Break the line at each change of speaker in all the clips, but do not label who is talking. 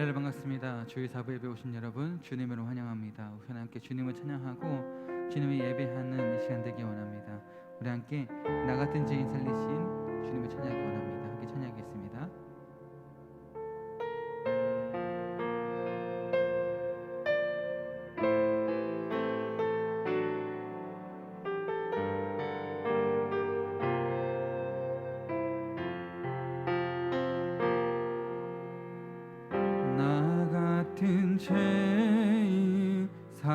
할렐루야, 반갑습니다. 주일 사부 예배 오신 여러분 주님으로 환영합니다. 우선 함께 주님을 찬양하고 주님을 예배하는 이 시간 되기 원합니다. 우리 함께 나 같은 죄인 살리신 주님을 찬양하기 원합니다. 함께 찬양하겠습니다. 나 같은 죄인 살리신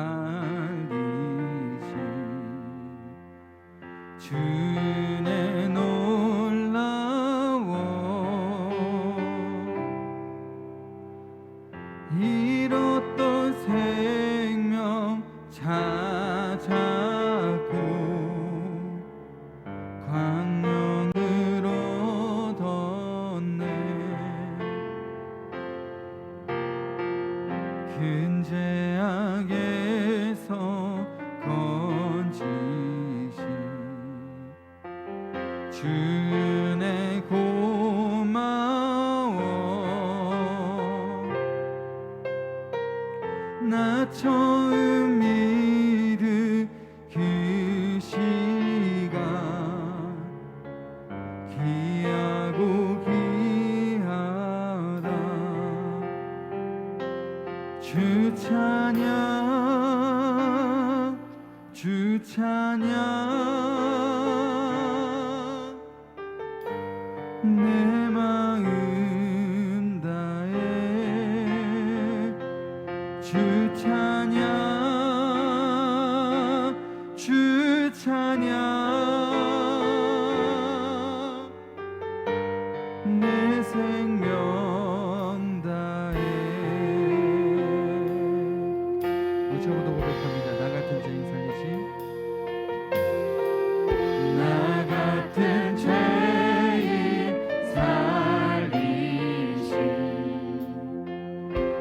주의 놀라워 잃었던 생명 찾았고 광명을 얻었네. 큰 죄악에서 건지신 주의 고마워. 나 처음 믿은 그 시간 귀하고 귀하다. 주 찬양 주 찬양 내 마음 다해 주 찬양 주 찬양 내 생명 다해. 우체부도 고백합니다. 나 같은 죄인 살리신 나 같은 죄인 살리신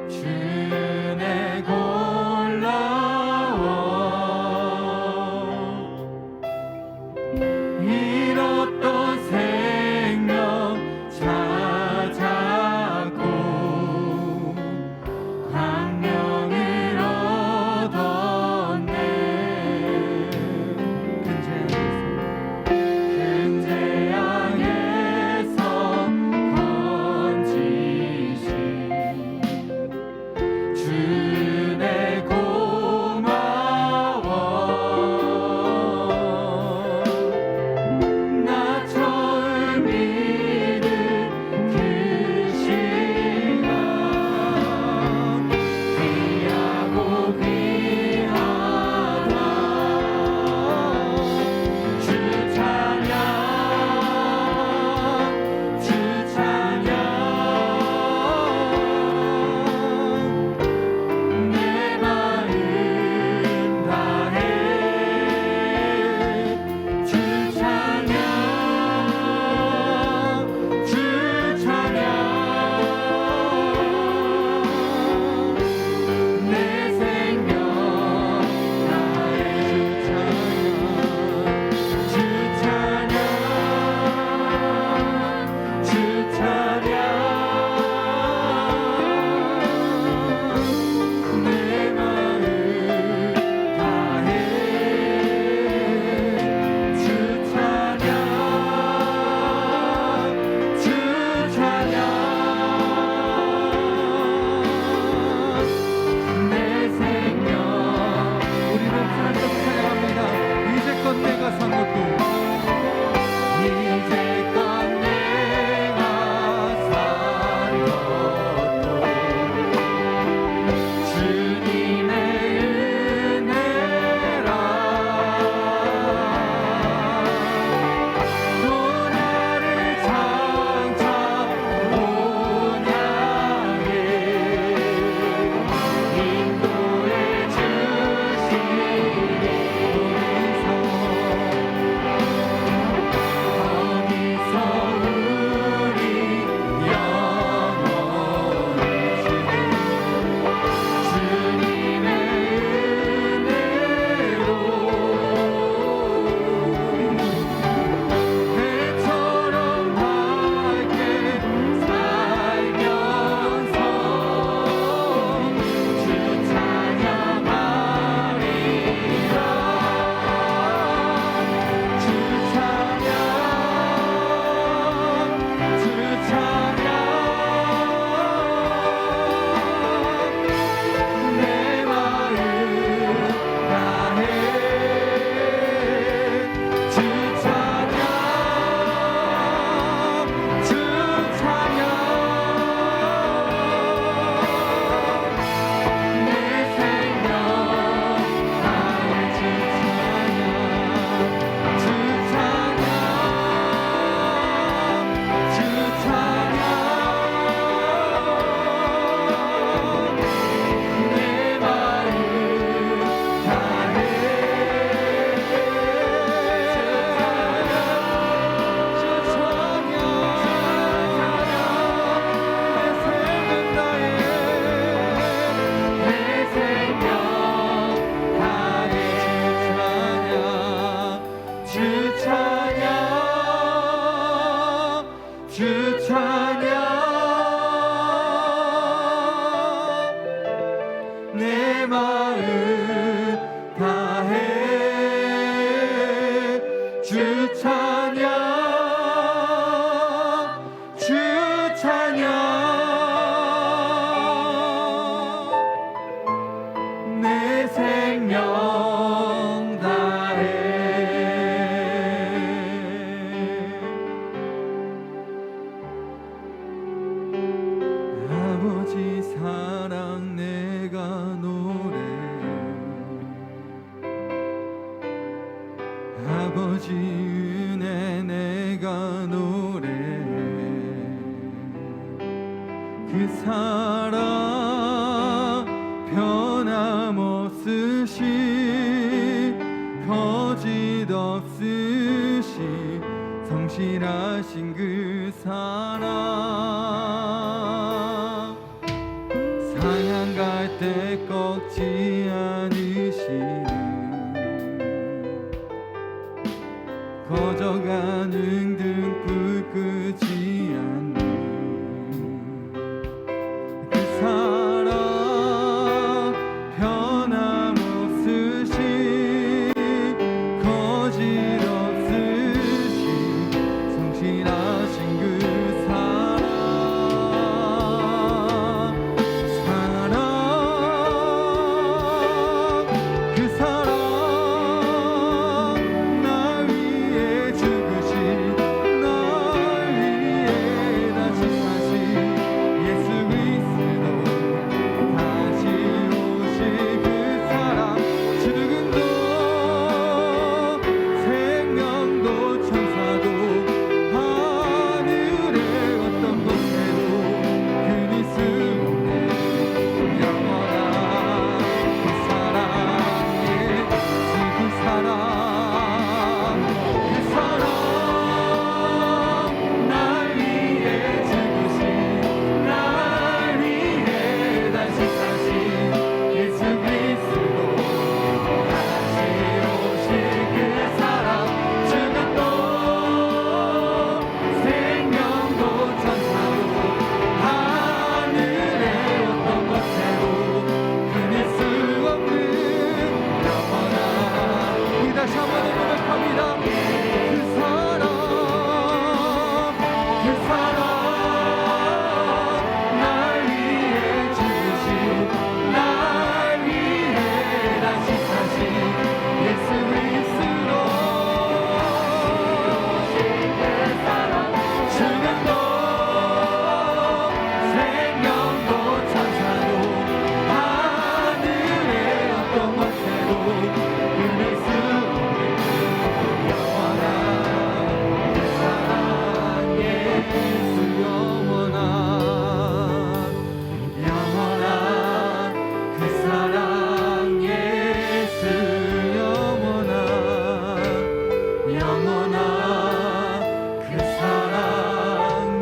주의 골라워 아버지 은혜 내가 노래해 그 사랑 변함없으시 거짓 없으시 성실하신 그 사랑 사냥 갈 때 꺾지 않으시는 거저가는 등불 끄지 않는 그 사랑 변함없으시 거짓 없으시 성실하신 그 사랑 그 사랑 날 위해 죽으신 날 위해 다시 사신 예수 그리스도 다시 오실 그 사랑 죽음도 생명도 천사도 하늘의 어떤 곳에도 그릴 수 없는 영원한 그 사랑 예수 그 사랑 그 사랑 날 위해 죽으신 날 위해 다시 사신 예수 그리스도 다시 오실 그 사랑 죽음도 생명도 천사도 하늘의 어떤 곳에도 그릴 수 없는 영원한 이 다시 한번 고백합니다. 그 사랑 그 사랑 날 위해 죽으신 날 위해 다시 사신 예수 그리스도 그 사랑 죽음도 생명도 천사도 하늘의 어떤 곳에도 그릴 수 없는 영원한 그 사랑 예수 영원한 그 사랑 예수 영원한 그 사랑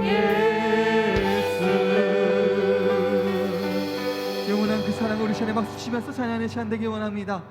예수 영원한 그 사랑 우리 시간에 박수 치면서 찬양하는 시간 되기 원합니다.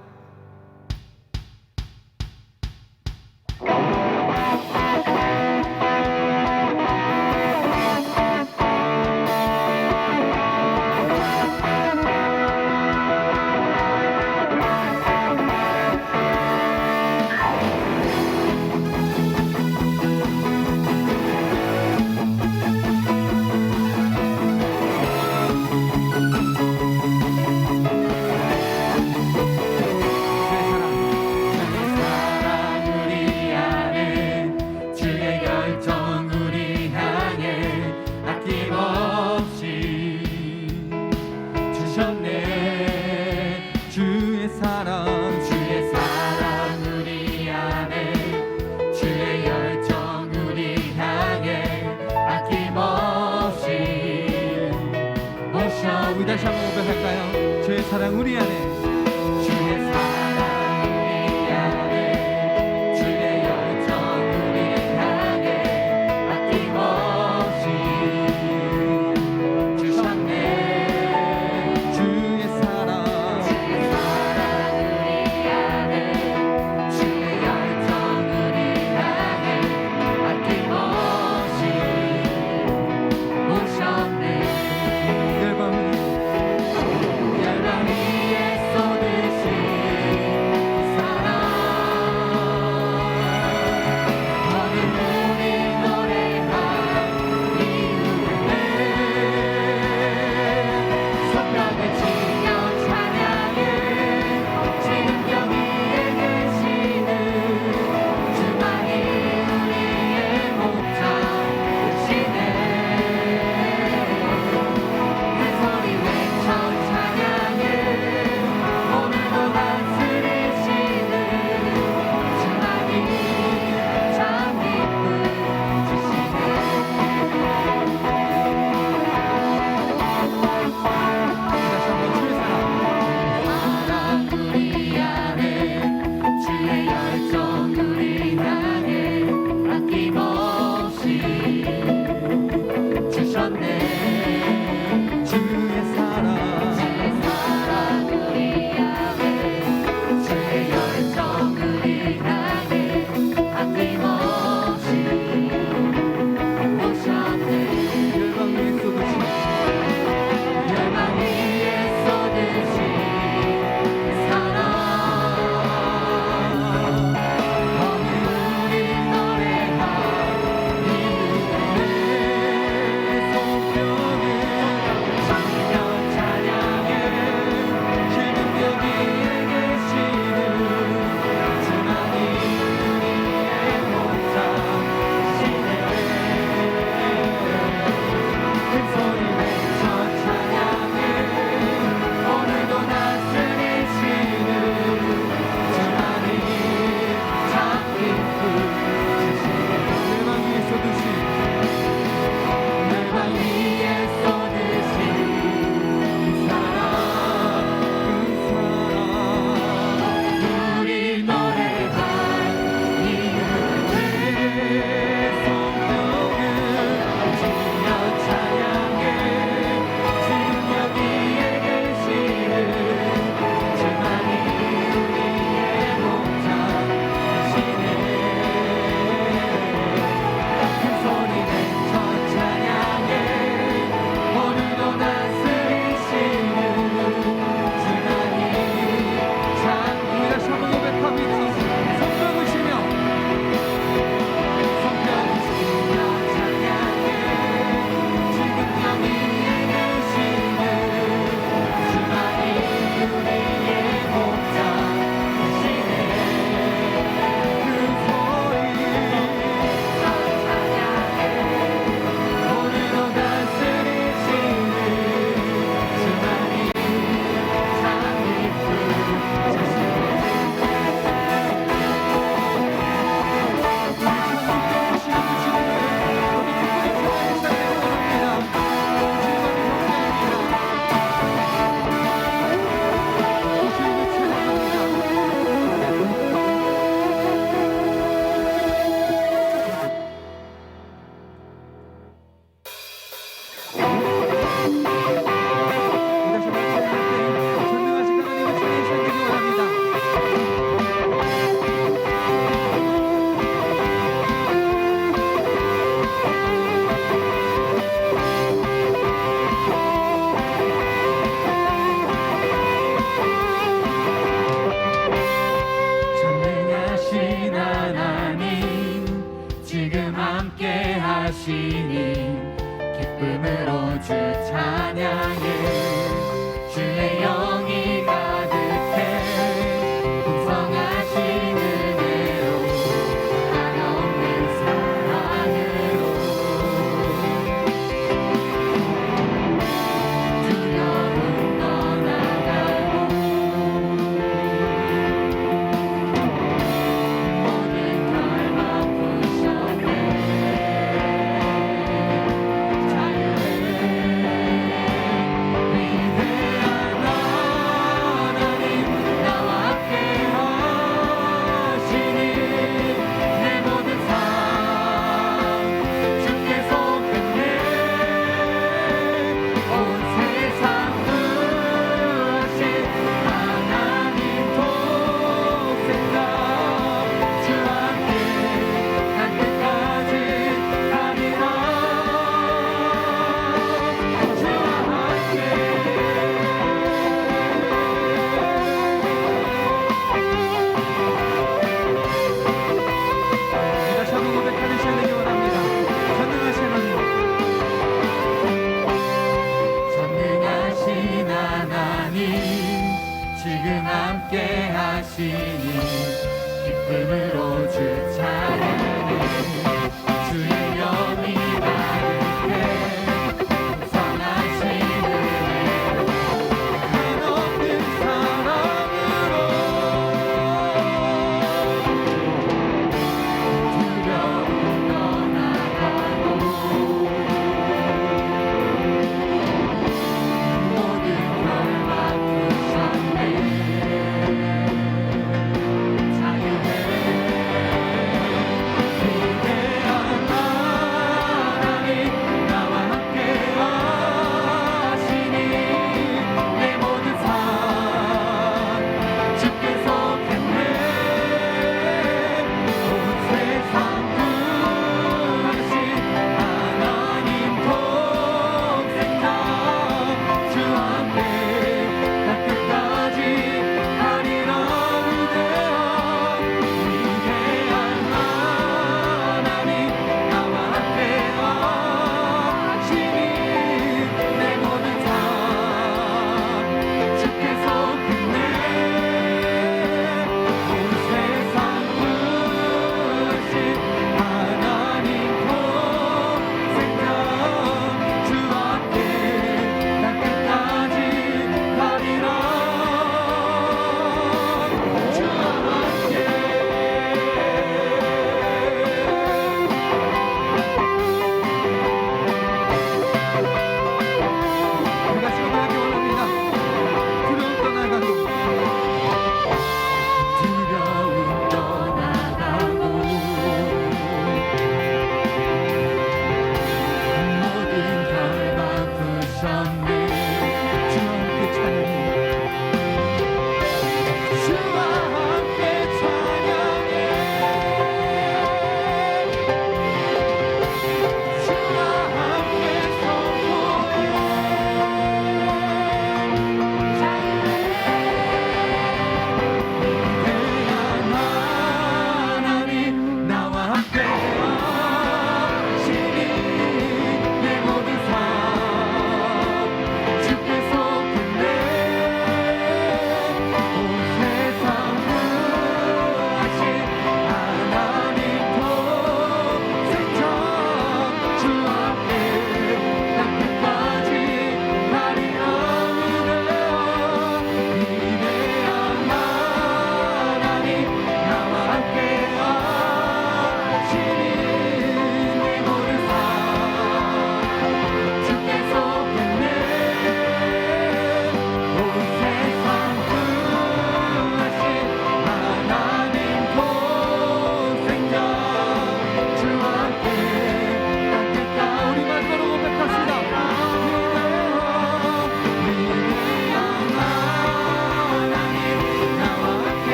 우리 다시 한번 고백할까요? 주의 사랑 우리 안에 주의 사랑 우리 안에 주의 열정 우리 향해 아낌없이 주셨네 주의 사랑 우리 안에 주의 열정 우리 향해 아낌없이 오셨네 열 밤 위에
하시니 기쁨으로 주 찬양해 주의 영이 가득해 풍성하신 은혜로 한없는 사랑으로 두려움 떠나가고 모든 걸 덮으셨네 자유를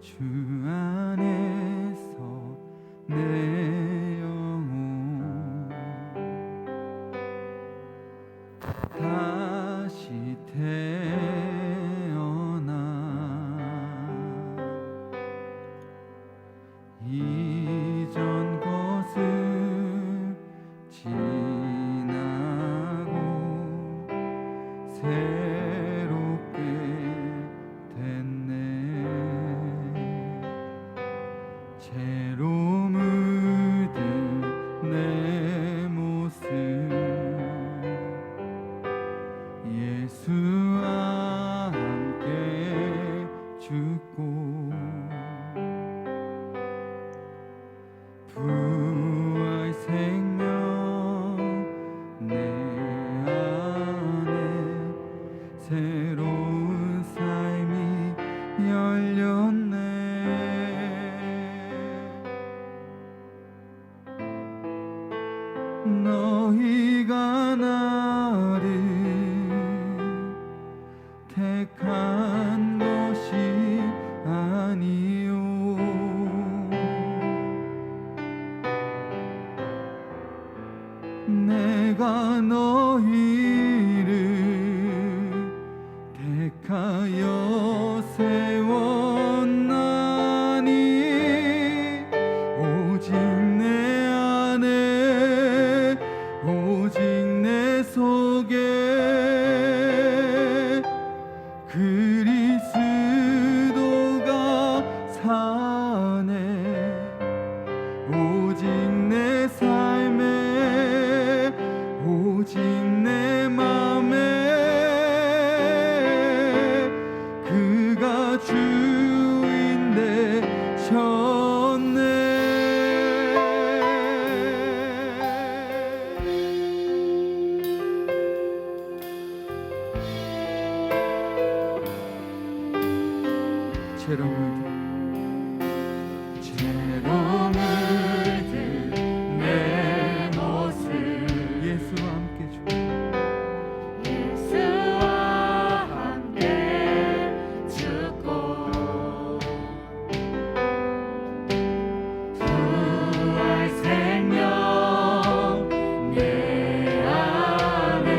주 안에서 내 영혼 다시 태어나 이전 것을 지나고 새롭게 됐네. 죄로 물든 내 모습 예수와 함께 죽고 부활 생명 내 안에 새로운 삶이 열렸네. 너희가 나를 택한 것이 아니요 내가 너희를 택하여 세웠나니 오직 내 안에 오직 내 속에 그리스도가 사네. 오직 내 삶에 오직 내 맘에 그가 주인 되셨네. 죄로 물든 내 모습 예수와 함께 죽고
예수와 함께 죽고 부활 생명 내 안에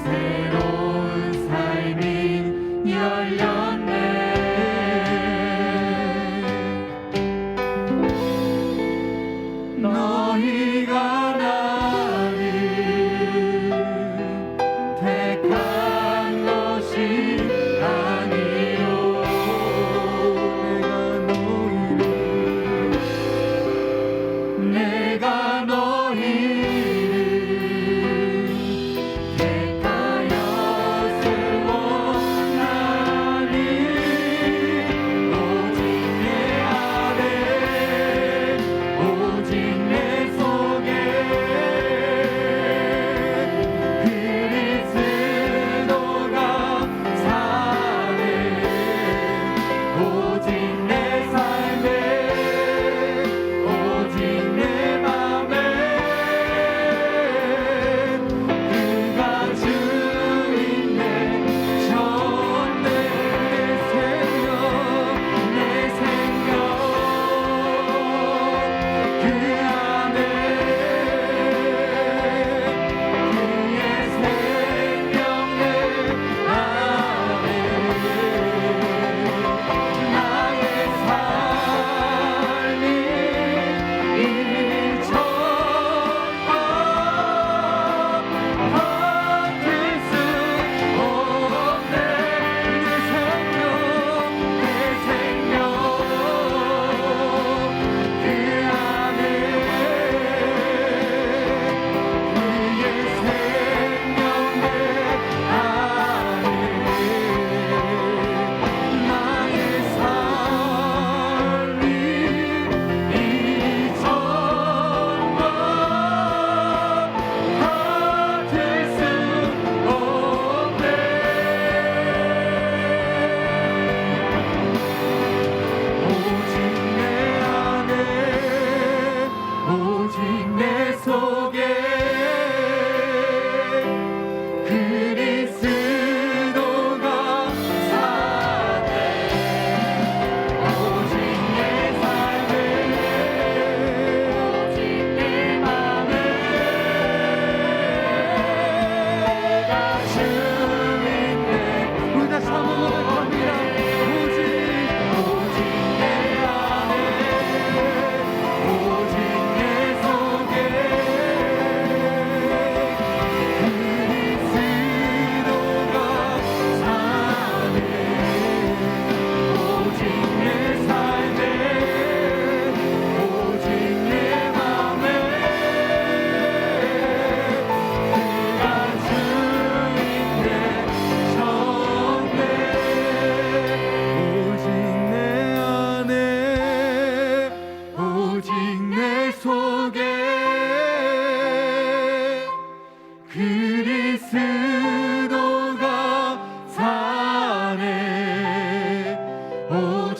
새로운 삶이 열렸네.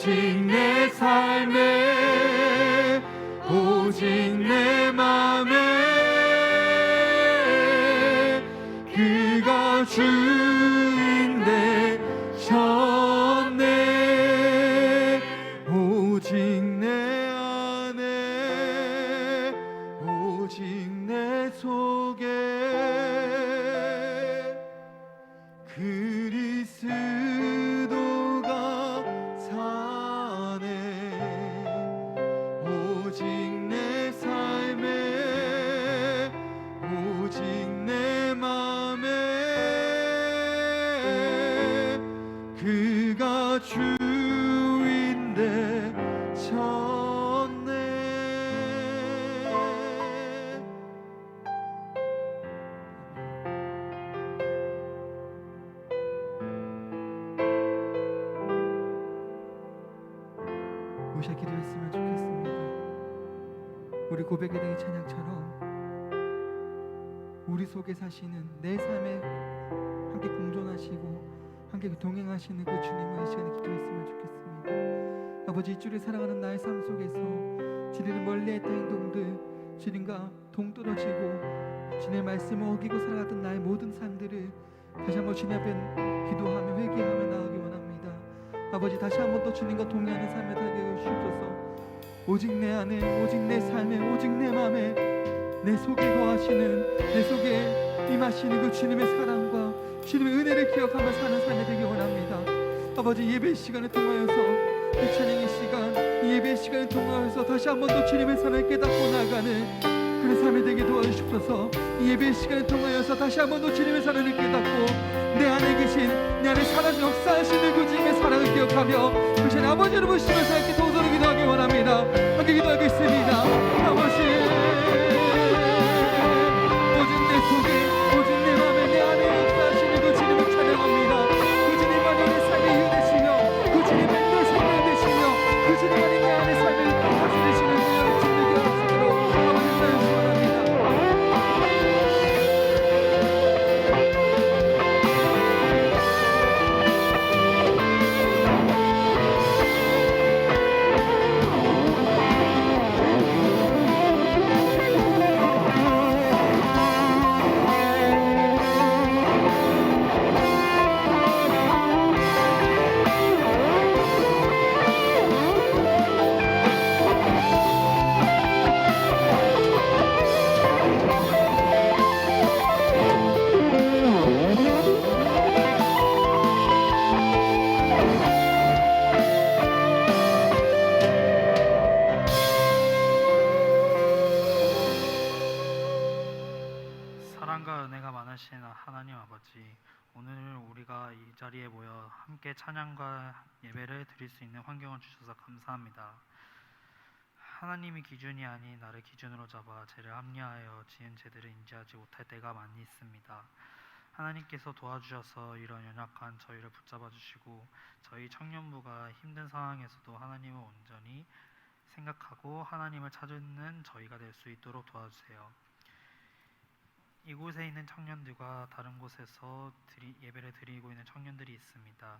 오직 내 삶에 오직 내 맘에 그가 주인 되셨네. 오직 내 안에 오직 내 속에 그리스도가 사네. 오직 내 삶에 오직 내 맘에 그가 주인 되셨네. 무시하 기도했으면 좋겠습니다. 우리 고백에 대한 찬양처럼 우리 속에 사시는 내 삶에 함께 공존하시고 함께 동행하시는 그 주님을 이 시간에 기도했으면 좋겠습니다. 아버지, 이 주를 살아가는 나의 삶 속에서 주님을 멀리했던 행동들, 주님과 동떨어지고 주님의 말씀을 어기고 살아갔던 나의 모든 삶들을 다시 한번 주님 앞에 기도하며 회개하며 나아가기 원합니다. 아버지, 다시 한번 또 주님과 동행하는 삶에 살게 해주옵소서. 오직 내 안에 오직 내 삶에 오직 내 맘에 내 속에 거하시는 내 속에 임하시는 그 주님의 사랑과 주님의 은혜를 기억하며 사는 삶이 되기 원합니다. 아버지, 예배 시간을 통하여서 이 찬양의 시간, 이 예배 시간을 통하여서 다시 한번 또 주님의 사랑을 깨닫고 나가는 그런 삶이 되게 도와주십소서. 이 예배 시간을 통하여서 다시 한번 또 주님의 사랑을 깨닫고 내 안에 계신 내 안에 살아서 역사하시는 그 주님의 사랑을 기억하며 그 신 아버지를 보시면서 함께 도전을 기도하기 원합니다. 함께 기도하겠습니다. 아버지, 오직 내 속에 오직 내 맘에 내 안에 역사하시는 그 주님을 찬양합니다. 그 주님만이 내 삶의 이유 되시며 그 주님만이 내 생명 되시며 그 주님만이 내 안에 삶을 다스리시는 그 주님을 기억하시도록 아버지 사용하시 원합니다.
사랑과 은혜가 많으신 하나님 아버지, 오늘 우리가 이 자리에 모여 함께 찬양과 예배를 드릴 수 있는 환경을 주셔서 감사합니다. 하나님이 기준이 아닌 나를 기준으로 잡아 죄를 합리하여 지은 죄들을 인지하지 못할 때가 많이 있습니다. 하나님께서 도와주셔서 이런 연약한 저희를 붙잡아 주시고 저희 청년부가 힘든 상황에서도 하나님을 온전히 생각하고 하나님을 찾는 저희가 될 수 있도록 도와주세요. 이곳에 있는 청년들과 다른 곳에서 예배를 드리고 있는 청년들이 있습니다.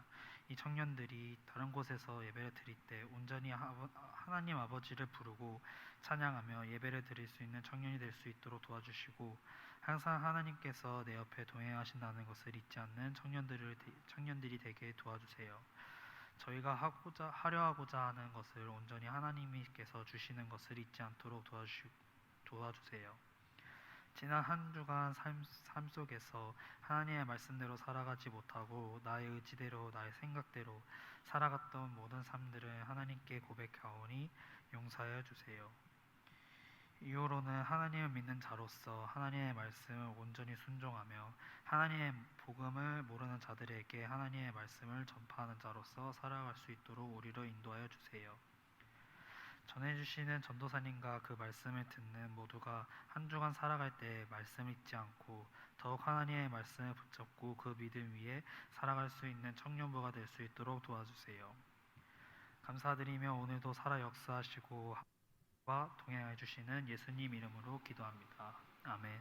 이 청년들이 다른 곳에서 예배를 드릴 때 온전히 하나님 아버지를 부르고 찬양하며 예배를 드릴 수 있는 청년이 될 수 있도록 도와주시고 항상 하나님께서 내 옆에 동행하신다는 것을 잊지 않는 청년들이 되게 도와주세요. 저희가 하려 하고자 하는 것을 온전히 하나님께서 주시는 것을 잊지 않도록 도와주세요. 지난 한 주간 삶 속에서 하나님의 말씀대로 살아가지 못하고 나의 의지대로 나의 생각대로 살아갔던 모든 삶들을 하나님께 고백하오니 용서하여 주세요. 이후로는 하나님을 믿는 자로서 하나님의 말씀을 온전히 순종하며 하나님의 복음을 모르는 자들에게 하나님의 말씀을 전파하는 자로서 살아갈 수 있도록 우리를 인도하여 주세요. 전해주시는 전도사님과 그 말씀을 듣는 모두가 한 주간 살아갈 때 말씀을 잊지 않고 더욱 하나님의 말씀을 붙잡고 그 믿음 위에 살아갈 수 있는 청년부가 될 수 있도록 도와주세요. 감사드리며 오늘도 살아 역사하시고 와 동행해 주시는 예수님 이름으로 기도합니다. 아멘.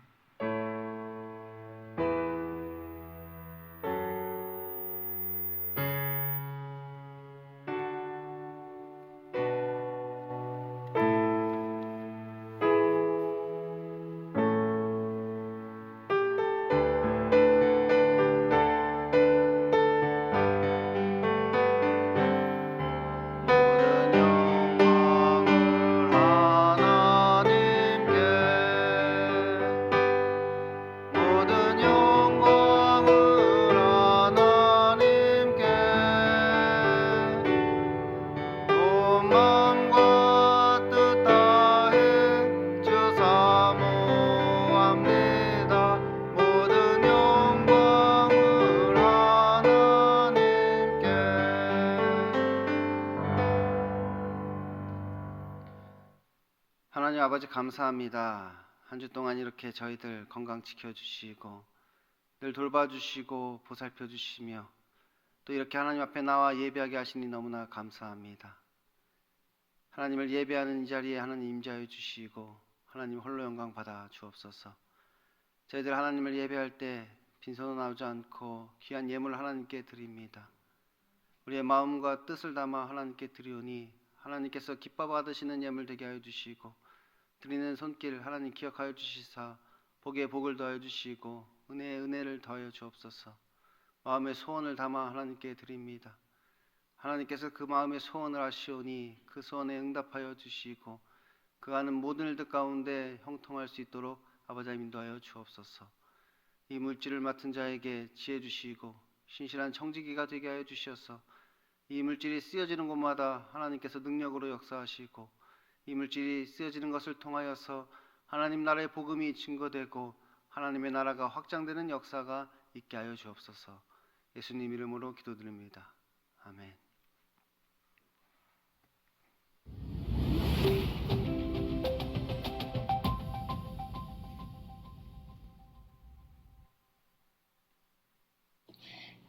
하나님 아버지 감사합니다. 한 주 동안 이렇게 저희들 건강 지켜주시고 늘 돌봐주시고 보살펴주시며 또 이렇게 하나님 앞에 나와 예배하게 하시니 너무나 감사합니다. 하나님을 예배하는 이 자리에 하나님 임재하여 주시고 하나님 홀로 영광 받아 주옵소서. 저희들 하나님을 예배할 때 빈손으로 나오지 않고 귀한 예물을 하나님께 드립니다. 우리의 마음과 뜻을 담아 하나님께 드리오니 하나님께서 기뻐 받으시는 예물 되게 하여 주시고 드리는 손길 하나님 기억하여 주시사 복에 복을 더하여 주시고 은혜에 은혜를 더하여 주옵소서. 마음의 소원을 담아 하나님께 드립니다. 하나님께서 그 마음의 소원을 아시오니 그 소원에 응답하여 주시고 그 하는 모든 일들 가운데 형통할 수 있도록 아버지 하나님 인도하여 주옵소서. 이 물질을 맡은 자에게 지혜 주시고 신실한 청지기가 되게 하여 주셔서 이 물질이 쓰여지는 곳마다 하나님께서 능력으로 역사하시고 이 물질이 쓰여지는 것을 통하여서 하나님 나라의 복음이 증거되고 하나님의 나라가 확장되는 역사가 있게 하여 주옵소서. 예수님 이름으로 기도드립니다. 아멘.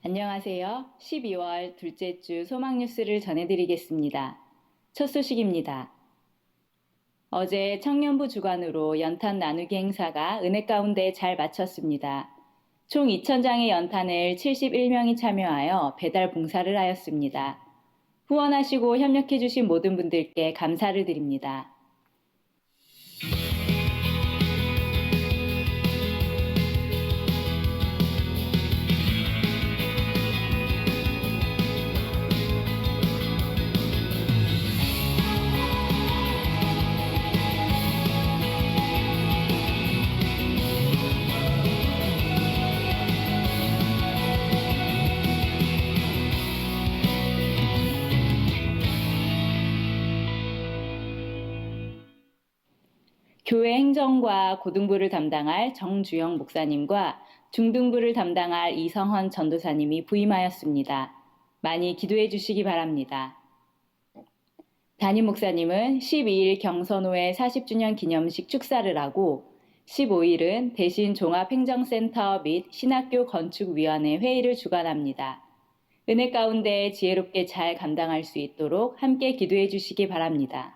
안녕하세요. 12월 둘째 주 소망 뉴스를 전해드리겠습니다. 첫 소식입니다. 어제 청년부 주관으로 연탄 나누기 행사가 은혜 가운데 잘 마쳤습니다. 총 2,000장의 연탄을 71명이 참여하여 배달 봉사를 하였습니다. 후원하시고 협력해주신 모든 분들께 감사를 드립니다. 교회 행정과 고등부를 담당할 정주영 목사님과 중등부를 담당할 이성헌 전도사님이 부임하였습니다. 많이 기도해 주시기 바랍니다. 담임 목사님은 12일 경선호회 40주년 기념식 축사를 하고 15일은 대신 종합행정센터 및 신학교 건축위원회 회의를 주관합니다. 은혜 가운데 지혜롭게 잘 감당할 수 있도록 함께 기도해 주시기 바랍니다.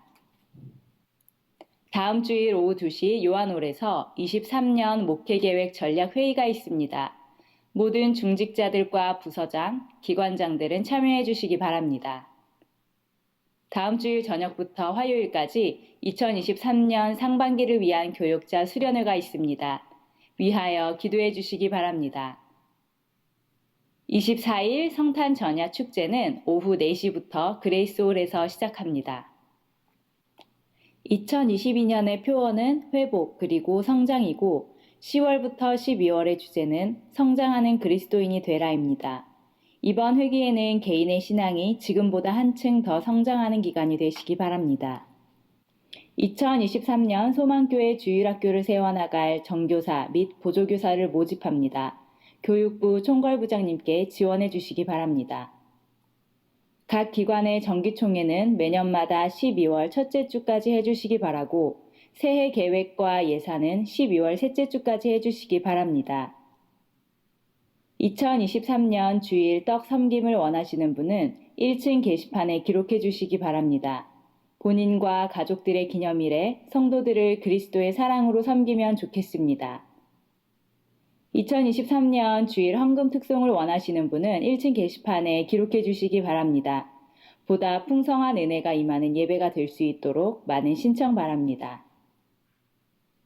다음 주일 오후 2시 요한홀에서 23년 목회계획 전략회의가 있습니다. 모든 중직자들과 부서장, 기관장들은 참여해 주시기 바랍니다. 다음 주일 저녁부터 화요일까지 2023년 상반기를 위한 교육자 수련회가 있습니다. 위하여 기도해 주시기 바랍니다. 24일 성탄 전야 축제는 오후 4시부터 그레이스홀에서 시작합니다. 2022년의 표어는 회복 그리고 성장이고 10월부터 12월의 주제는 성장하는 그리스도인이 되라입니다. 이번 회기에는 개인의 신앙이 지금보다 한층 더 성장하는 기간이 되시기 바랍니다. 2023년 소망교회 주일학교를 세워나갈 정교사 및 보조교사를 모집합니다. 교육부 총괄부장님께 지원해 주시기 바랍니다. 각 기관의 정기총회는 매년마다 12월 첫째 주까지 해주시기 바라고 새해 계획과 예산은 12월 셋째 주까지 해주시기 바랍니다. 2023년 주일 떡 섬김을 원하시는 분은 1층 게시판에 기록해 주시기 바랍니다. 본인과 가족들의 기념일에 성도들을 그리스도의 사랑으로 섬기면 좋겠습니다. 2023년 주일 헌금 특송을 원하시는 분은 1층 게시판에 기록해 주시기 바랍니다. 보다 풍성한 은혜가 임하는 예배가 될 수 있도록 많은 신청 바랍니다.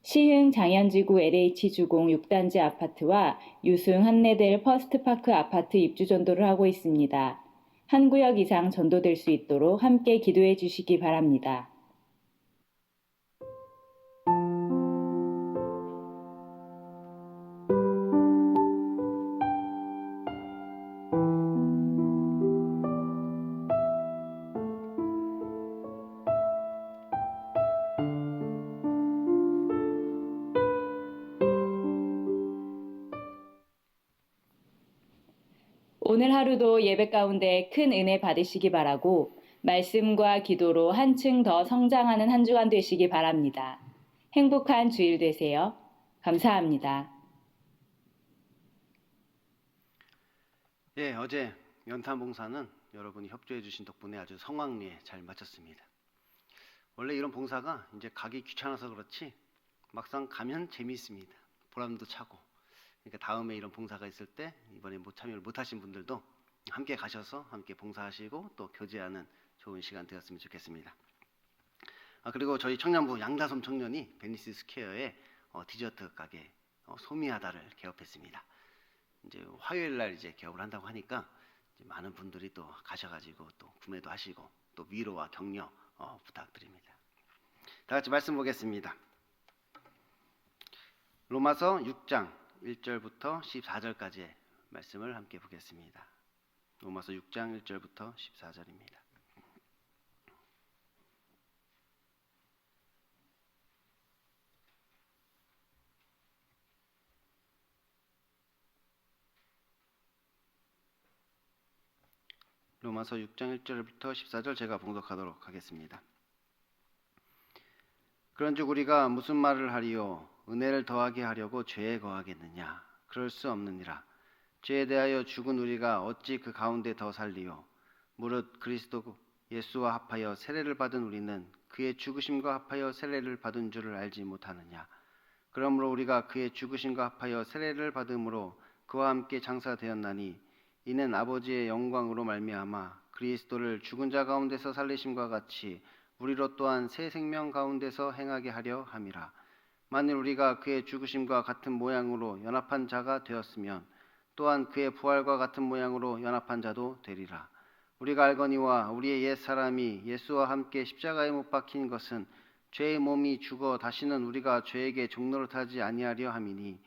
시흥 장현지구 LH주공 6단지 아파트와 유승 한내델 퍼스트파크 아파트 입주 전도를 하고 있습니다. 한 구역 이상 전도될 수 있도록 함께 기도해 주시기 바랍니다. 오늘 하루도 예배 가운데 큰 은혜 받으시기 바라고 말씀과 기도로 한층 더 성장하는 한 주간 되시기 바랍니다. 행복한 주일 되세요. 감사합니다.
예, 어제 연탄 봉사는 여러분이 협조해 주신 덕분에 아주 성황리에 잘 마쳤습니다. 원래 이런 봉사가 이제 가기 귀찮아서 그렇지 막상 가면 재미있습니다. 보람도 차고. 그러니까 다음에 이런 봉사가 있을 때 이번에 참여를 못하신 분들도 함께 가셔서 함께 봉사하시고 또 교제하는 좋은 시간 되었으면 좋겠습니다. 그리고 저희 청년부 양다솜 청년이 베니스 스퀘어에 디저트 가게 소미하다를 개업했습니다. 이제 화요일 날 이제 개업을 한다고 하니까 이제 많은 분들이 또 가셔가지고 또 구매도 하시고 또 위로와 격려 부탁드립니다. 다 같이 말씀 보겠습니다. 로마서 6장 1절부터 14절까지의 말씀을 함께 보겠습니다. 로마서 6장 1절부터 14절입니다. 로마서 6장 1절부터 14절 제가 봉독하도록 하겠습니다. 그런즉 우리가 무슨 말을 하리요? 은혜를 더하게 하려고 죄에 거하겠느냐? 그럴 수 없느니라. 죄에 대하여 죽은 우리가 어찌 그 가운데 더 살리요? 무릇 그리스도 예수와 합하여 세례를 받은 우리는 그의 죽으심과 합하여 세례를 받은 줄을 알지 못하느냐? 그러므로 우리가 그의 죽으심과 합하여 세례를 받음으로 그와 함께 장사되었나니 이는 아버지의 영광으로 말미암아 그리스도를 죽은 자 가운데서 살리심과 같이 우리로 또한 새 생명 가운데서 행하게 하려 함이라. 만일 우리가 그의 죽으심과 같은 모양으로 연합한 자가 되었으면 또한 그의 부활과 같은 모양으로 연합한 자도 되리라. 우리가 알거니와 우리의 옛 사람이 예수와 함께 십자가에 못 박힌 것은 죄의 몸이 죽어 다시는 우리가 죄에게 종노릇하지 아니하려 함이니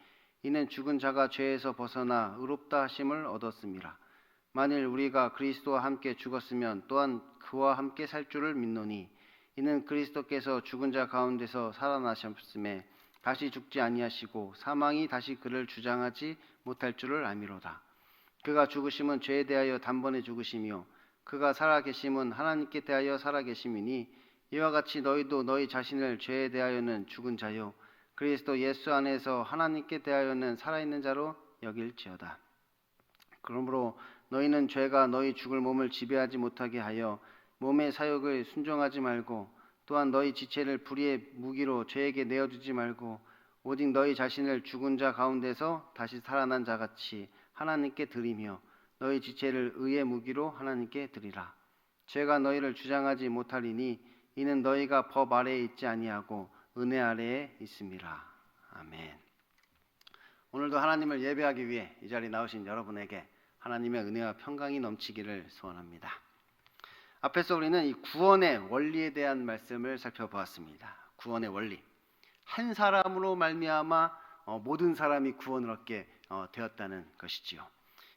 이는 죽은 자가 죄에서 벗어나 의롭다 하심을 얻었음이라. 만일 우리가 그리스도와 함께 죽었으면 또한 그와 함께 살 줄을 믿노니 이는 그리스도께서 죽은 자 가운데서 살아나셨음에 다시 죽지 아니하시고 사망이 다시 그를 주장하지 못할 줄을 아미로다. 그가 죽으심은 죄에 대하여 단번에 죽으심이요 그가 살아계심은 하나님께 대하여 살아계심이니 이와 같이 너희도 너희 자신을 죄에 대하여는 죽은 자요 그리스도 예수 안에서 하나님께 대하여는 살아있는 자로 여길지어다. 그러므로 너희는 죄가 너희 죽을 몸을 지배하지 못하게 하여 몸의 사욕을 순종하지 말고 또한 너희 지체를 불의의 무기로 죄에게 내어주지 말고 오직 너희 자신을 죽은 자 가운데서 다시 살아난 자같이 하나님께 드리며 너희 지체를 의의 무기로 하나님께 드리라. 죄가 너희를 주장하지 못하리니 이는 너희가 법 아래에 있지 아니하고 은혜 아래에 있음이라. 아멘. 오늘도 하나님을 예배하기 위해 이 자리에 나오신 여러분에게 하나님의 은혜와 평강이 넘치기를 소원합니다. 앞에서 우리는 이 구원의 원리에 대한 말씀을 살펴보았습니다. 구원의 원리. 한 사람으로 말미암아 모든 사람이 구원을 얻게 되었다는 것이지요.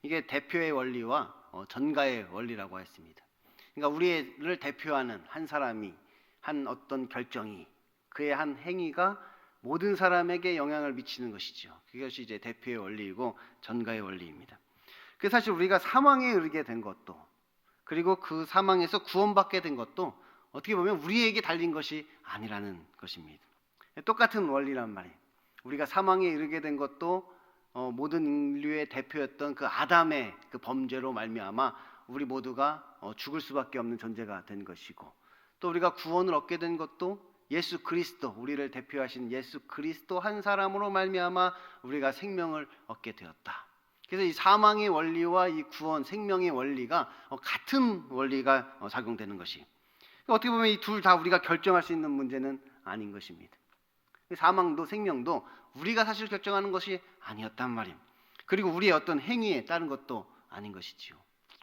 이게 대표의 원리와 전가의 원리라고 했습니다. 그러니까 우리를 대표하는 한 사람이 한 어떤 결정이 그의 한 행위가 모든 사람에게 영향을 미치는 것이죠. 그것이 이제 대표의 원리이고 전가의 원리입니다. 그 사실 우리가 사망에 이르게 된 것도 그리고 그 사망에서 구원받게 된 것도 어떻게 보면 우리에게 달린 것이 아니라는 것입니다. 똑같은 원리란 말이에요. 우리가 사망에 이르게 된 것도 모든 인류의 대표였던 그 아담의 그 범죄로 말미암아 우리 모두가 죽을 수밖에 없는 존재가 된 것이고 또 우리가 구원을 얻게 된 것도 예수 그리스도 우리를 대표하신 예수 그리스도 한 사람으로 말미암아 우리가 생명을 얻게 되었다. 그래서 이 사망의 원리와 이 구원 생명의 원리가 같은 원리가 작용되는 것이 어떻게 보면 이 둘 다 우리가 결정할 수 있는 문제는 아닌 것입니다. 사망도 생명도 우리가 사실 결정하는 것이 아니었단 말입니다. 그리고 우리의 어떤 행위에 따른 것도 아닌 것이지요.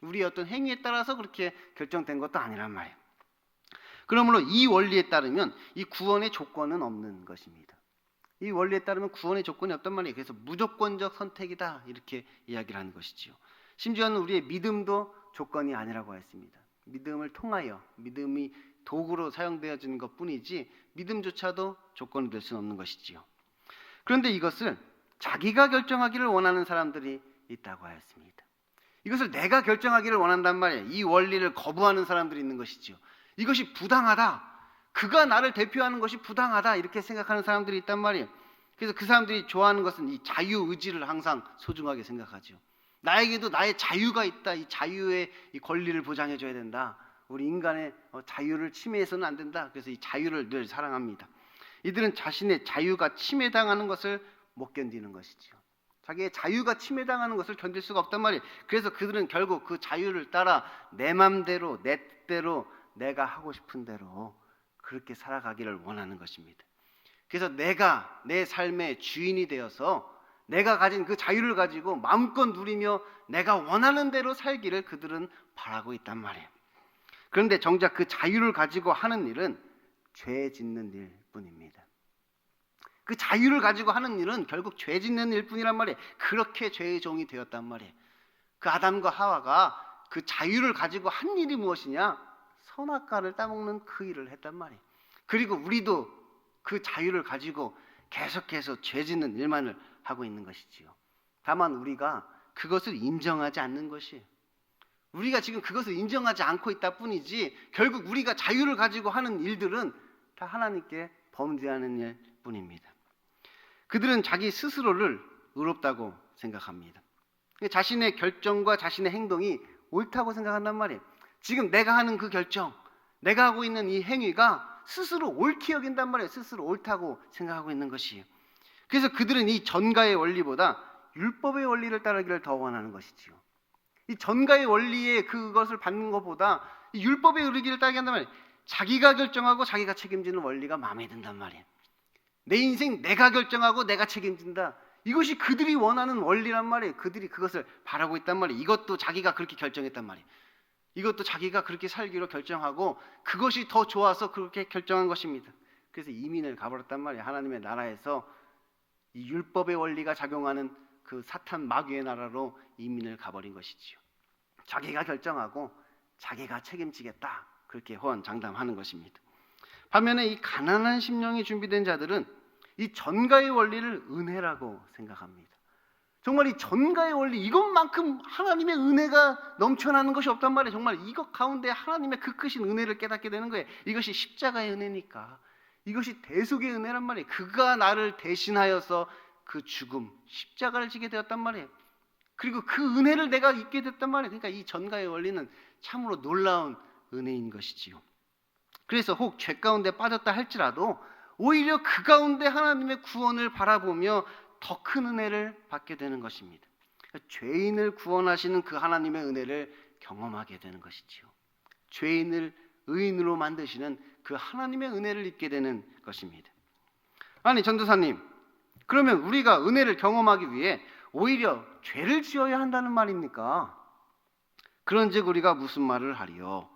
우리의 어떤 행위에 따라서 그렇게 결정된 것도 아니란 말이에요. 그러므로 이 원리에 따르면 이 구원의 조건은 없는 것입니다. 이 원리에 따르면 구원의 조건이 없단 말이에요. 그래서 무조건적 선택이다 이렇게 이야기를 하는 것이지요. 심지어는 우리의 믿음도 조건이 아니라고 했습니다. 믿음을 통하여 믿음이 도구로 사용되어지는 것뿐이지 믿음조차도 조건이 될 수는 없는 것이지요. 그런데 이것을 자기가 결정하기를 원하는 사람들이 있다고 하였습니다. 이것을 내가 결정하기를 원한단 말이에요. 이 원리를 거부하는 사람들이 있는 것이지요. 이것이 부당하다. 그가 나를 대표하는 것이 부당하다. 이렇게 생각하는 사람들이 있단 말이에요. 그래서 그 사람들이 좋아하는 것은 이 자유의지를 항상 소중하게 생각하죠. 나에게도 나의 자유가 있다. 이 자유의 이 권리를 보장해 줘야 된다. 우리 인간의 자유를 침해해서는 안 된다. 그래서 이 자유를 늘 사랑합니다. 이들은 자신의 자유가 침해당하는 것을 못 견디는 것이지요. 자기의 자유가 침해당하는 것을 견딜 수가 없단 말이에요. 그래서 그들은 결국 그 자유를 따라 내 맘대로 내 뜻대로 내가 하고 싶은 대로 그렇게 살아가기를 원하는 것입니다. 그래서 내가 내 삶의 주인이 되어서 내가 가진 그 자유를 가지고 마음껏 누리며 내가 원하는 대로 살기를 그들은 바라고 있단 말이에요. 그런데 정작 그 자유를 가지고 하는 일은 죄 짓는 일뿐입니다. 그 자유를 가지고 하는 일은 결국 죄 짓는 일뿐이란 말이에요. 그렇게 죄의 종이 되었단 말이에요. 그 아담과 하와가 그 자유를 가지고 한 일이 무엇이냐? 선악과를 따먹는 그 일을 했단 말이에요. 그리고 우리도 그 자유를 가지고 계속해서 죄 짓는 일만을 하고 있는 것이지요. 다만 우리가 그것을 인정하지 않는 것이에요. 우리가 지금 그것을 인정하지 않고 있다 뿐이지 결국 우리가 자유를 가지고 하는 일들은 다 하나님께 범죄하는 일뿐입니다. 그들은 자기 스스로를 의롭다고 생각합니다. 자신의 결정과 자신의 행동이 옳다고 생각한단 말이에요. 지금 내가 하는 그 결정, 내가 하고 있는 이 행위가 스스로 옳게 여긴단 말이에요. 스스로 옳다고 생각하고 있는 것이에요. 그래서 그들은 이 전가의 원리보다 율법의 원리를 따르기를 더 원하는 것이지요. 이 전가의 원리에 그것을 받는 것보다 이 율법의 의르기를 따르게 한단 말이에요. 자기가 결정하고 자기가 책임지는 원리가 마음에 든단 말이에요. 내 인생 내가 결정하고 내가 책임진다. 이것이 그들이 원하는 원리란 말이에요. 그들이 그것을 바라고 있단 말이에요. 이것도 자기가 그렇게 결정했단 말이에요. 이것도 자기가 그렇게 살기로 결정하고 그것이 더 좋아서 그렇게 결정한 것입니다. 그래서 이민을 가버렸단 말이에요. 하나님의 나라에서 이 율법의 원리가 작용하는 그 사탄 마귀의 나라로 이민을 가버린 것이지요. 자기가 결정하고 자기가 책임지겠다. 그렇게 호언장담하는 것입니다. 반면에 이 가난한 심령이 준비된 자들은 이 전가의 원리를 은혜라고 생각합니다. 정말 이 전가의 원리 이것만큼 하나님의 은혜가 넘쳐나는 것이 없단 말이에요. 정말 이것 가운데 하나님의 그 크신 은혜를 깨닫게 되는 거예요. 이것이 십자가의 은혜니까. 이것이 대속의 은혜란 말이에요. 그가 나를 대신하여서 그 죽음, 십자가를 지게 되었단 말이에요. 그리고 그 은혜를 내가 입게 됐단 말이에요. 그러니까 이 전가의 원리는 참으로 놀라운 은혜인 것이지요. 그래서 혹 죄 가운데 빠졌다 할지라도 오히려 그 가운데 하나님의 구원을 바라보며 더 큰 은혜를 받게 되는 것입니다. 죄인을 구원하시는 그 하나님의 은혜를 경험하게 되는 것이지요. 죄인을 의인으로 만드시는 그 하나님의 은혜를 입게 되는 것입니다. 아니 전도사님, 그러면 우리가 은혜를 경험하기 위해 오히려 죄를 지어야 한다는 말입니까? 그런즉 우리가 무슨 말을 하리요?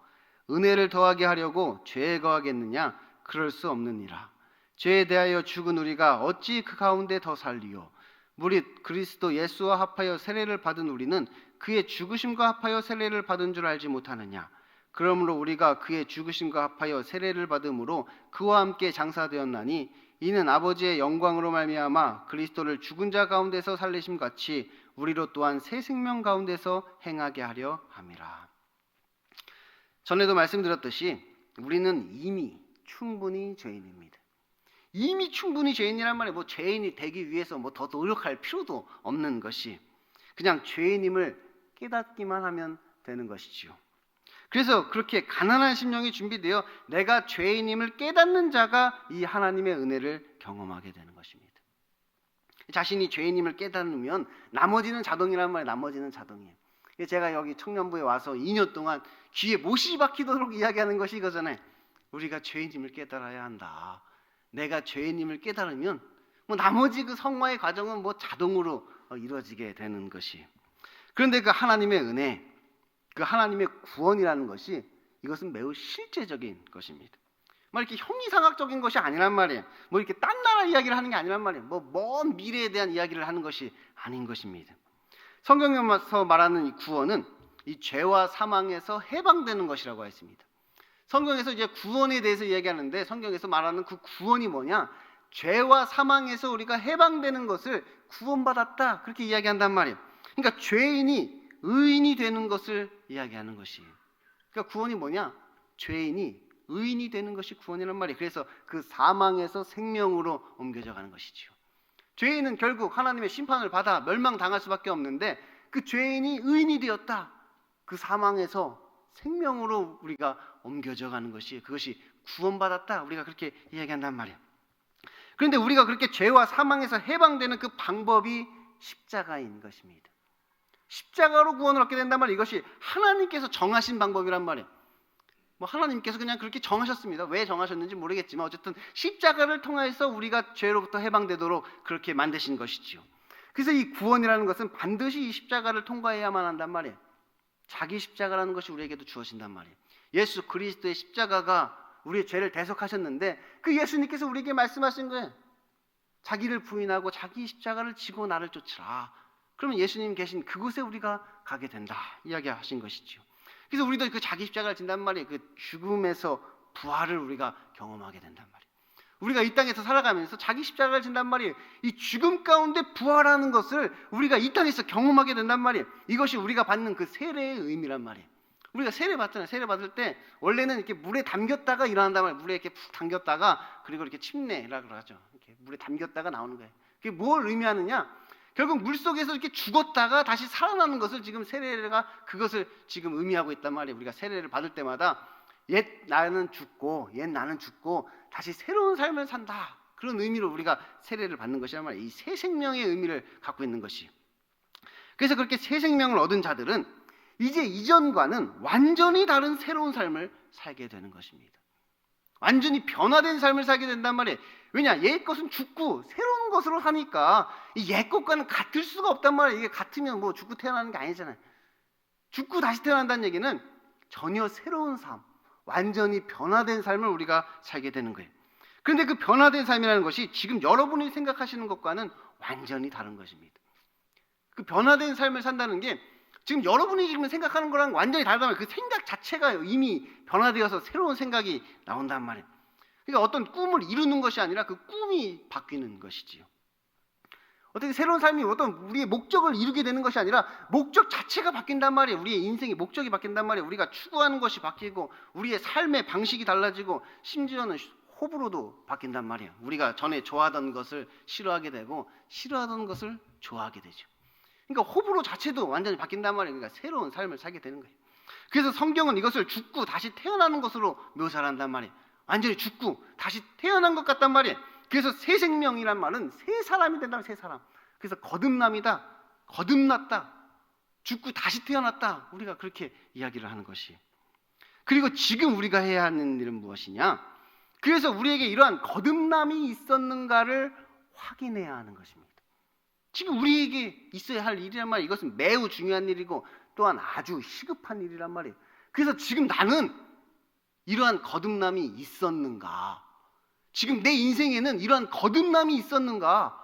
은혜를 더하게 하려고 죄에 거하겠느냐? 그럴 수 없느니라. 죄에 대하여 죽은 우리가 어찌 그 가운데 더 살리요? 무릇 그리스도 예수와 합하여 세례를 받은 우리는 그의 죽으심과 합하여 세례를 받은 줄 알지 못하느냐? 그러므로 우리가 그의 죽으심과 합하여 세례를 받음으로 그와 함께 장사되었나니 이는 아버지의 영광으로 말미암아 그리스도를 죽은 자 가운데서 살리심 같이 우리로 또한 새 생명 가운데서 행하게 하려 함이라. 전에도 말씀드렸듯이 우리는 이미 충분히 죄인입니다. 이미 충분히 죄인이란 말이에요. 뭐 죄인이 되기 위해서 뭐 더 노력할 필요도 없는 것이 그냥 죄인임을 깨닫기만 하면 되는 것이지요. 그래서 그렇게 가난한 심령이 준비되어 내가 죄인임을 깨닫는 자가 이 하나님의 은혜를 경험하게 되는 것입니다. 자신이 죄인임을 깨닫으면 나머지는 자동이란 말이에요. 나머지는 자동이에요. 제가 여기 청년부에 와서 2년 동안 귀에 못이 박히도록 이야기하는 것이 이거잖아요. 우리가 죄인임을 깨달아야 한다. 내가 죄인임을 깨달으면 뭐 나머지 그 성화의 과정은 뭐 자동으로 이루어지게 되는 것이. 그런데 그 하나님의 은혜, 그 하나님의 구원이라는 것이 이것은 매우 실제적인 것입니다. 막 이렇게 형이상학적인 것이 아니란 말이에요. 뭐 이렇게 딴 나라 이야기를 하는 게 아니란 말이에요. 뭐 먼 미래에 대한 이야기를 하는 것이 아닌 것입니다. 성경에서 말하는 이 구원은 이 죄와 사망에서 해방되는 것이라고 했습니다. 성경에서 이제 구원에 대해서 이야기하는데 성경에서 말하는 그 구원이 뭐냐? 죄와 사망에서 우리가 해방되는 것을 구원받았다. 그렇게 이야기한단 말이에요. 그러니까 죄인이 의인이 되는 것을 이야기하는 것이에요. 그러니까 구원이 뭐냐? 죄인이 의인이 되는 것이 구원이란 말이에요. 그래서 그 사망에서 생명으로 옮겨져 가는 것이지요. 죄인은 결국 하나님의 심판을 받아 멸망당할 수밖에 없는데 그 죄인이 의인이 되었다. 그 사망에서 생명으로 우리가 옮겨져 가는 것이, 그것이 구원받았다. 우리가 그렇게 이야기한단 말이에요. 그런데 우리가 그렇게 죄와 사망에서 해방되는 그 방법이 십자가인 것입니다. 십자가로 구원을 얻게 된단 말이에요. 이것이 하나님께서 정하신 방법이란 말이에요. 하나님께서 그냥 그렇게 정하셨습니다. 왜 정하셨는지 모르겠지만 어쨌든 십자가를 통해서 우리가 죄로부터 해방되도록 그렇게 만드신 것이지요. 그래서 이 구원이라는 것은 반드시 이 십자가를 통과해야만 한단 말이에요. 자기 십자가라는 것이 우리에게도 주어진단 말이에요. 예수 그리스도의 십자가가 우리의 죄를 대속하셨는데 그 예수님께서 우리에게 말씀하신 거예요. 자기를 부인하고 자기 십자가를 지고 나를 쫓으라. 그러면 예수님 계신 그곳에 우리가 가게 된다 이야기하신 것이지요. 그래서 우리도 그 자기 십자가를 진단 말이에요. 그 죽음에서 부활을 우리가 경험하게 된단 말이에요. 우리가 이 땅에서 살아가면서 자기 십자가를 진단 말이에요. 이 죽음 가운데 부활하는 것을 우리가 이 땅에서 경험하게 된단 말이에요. 이것이 우리가 받는 그 세례의 의미란 말이에요. 우리가 세례 받잖아요. 세례 받을 때 원래는 이렇게 물에 담겼다가 일어난단 말이에요. 물에 이렇게 푹 담겼다가 그리고 이렇게 침례라고 하죠. 이렇게 물에 담겼다가 나오는 거예요. 그게 뭘 의미하느냐? 결국 물속에서 이렇게 죽었다가 다시 살아나는 것을 지금 세례가 그것을 지금 의미하고 있단 말이에요. 우리가 세례를 받을 때마다 옛 나는 죽고 옛 나는 죽고 다시 새로운 삶을 산다. 그런 의미로 우리가 세례를 받는 것이란 말이에요. 이 새 생명의 의미를 갖고 있는 것이. 그래서 그렇게 새 생명을 얻은 자들은 이제 이전과는 완전히 다른 새로운 삶을 살게 되는 것입니다. 완전히 변화된 삶을 살게 된단 말이에요. 왜냐? 옛 것은 죽고 새로운 것으로 사니까 이 옛 것과는 같을 수가 없단 말이에요. 이게 같으면 뭐 죽고 태어나는 게 아니잖아요. 죽고 다시 태어난다는 얘기는 전혀 새로운 삶, 완전히 변화된 삶을 우리가 살게 되는 거예요. 그런데 그 변화된 삶이라는 것이 지금 여러분이 생각하시는 것과는 완전히 다른 것입니다. 그 변화된 삶을 산다는 게 지금 여러분이 지금 생각하는 거랑 완전히 다르다면 그 생각 자체가 이미 변화되어서 새로운 생각이 나온단 말이에요. 그러니까 어떤 꿈을 이루는 것이 아니라 그 꿈이 바뀌는 것이지요. 어떻게 새로운 삶이 어떤 우리의 목적을 이루게 되는 것이 아니라 목적 자체가 바뀐단 말이에요. 우리의 인생의 목적이 바뀐단 말이에요. 우리가 추구하는 것이 바뀌고 우리의 삶의 방식이 달라지고 심지어는 호불호도 바뀐단 말이에요. 우리가 전에 좋아하던 것을 싫어하게 되고 싫어하던 것을 좋아하게 되죠. 그러니까 호불호 자체도 완전히 바뀐단 말이에요. 그러니까 새로운 삶을 살게 되는 거예요. 그래서 성경은 이것을 죽고 다시 태어나는 것으로 묘사를 한단 말이에요. 완전히 죽고 다시 태어난 것 같단 말이에요. 그래서 새 생명이란 말은 새 사람이 된다면 새 사람. 그래서 거듭남이다, 거듭났다, 죽고 다시 태어났다. 우리가 그렇게 이야기를 하는 것이에요. 그리고 지금 우리가 해야 하는 일은 무엇이냐? 그래서 우리에게 이러한 거듭남이 있었는가를 확인해야 하는 것입니다. 지금 우리에게 있어야 할 일이란 말이에요. 이것은 매우 중요한 일이고 또한 아주 시급한 일이란 말이에요. 그래서 지금 나는 이러한 거듭남이 있었는가? 지금 내 인생에는 이러한 거듭남이 있었는가?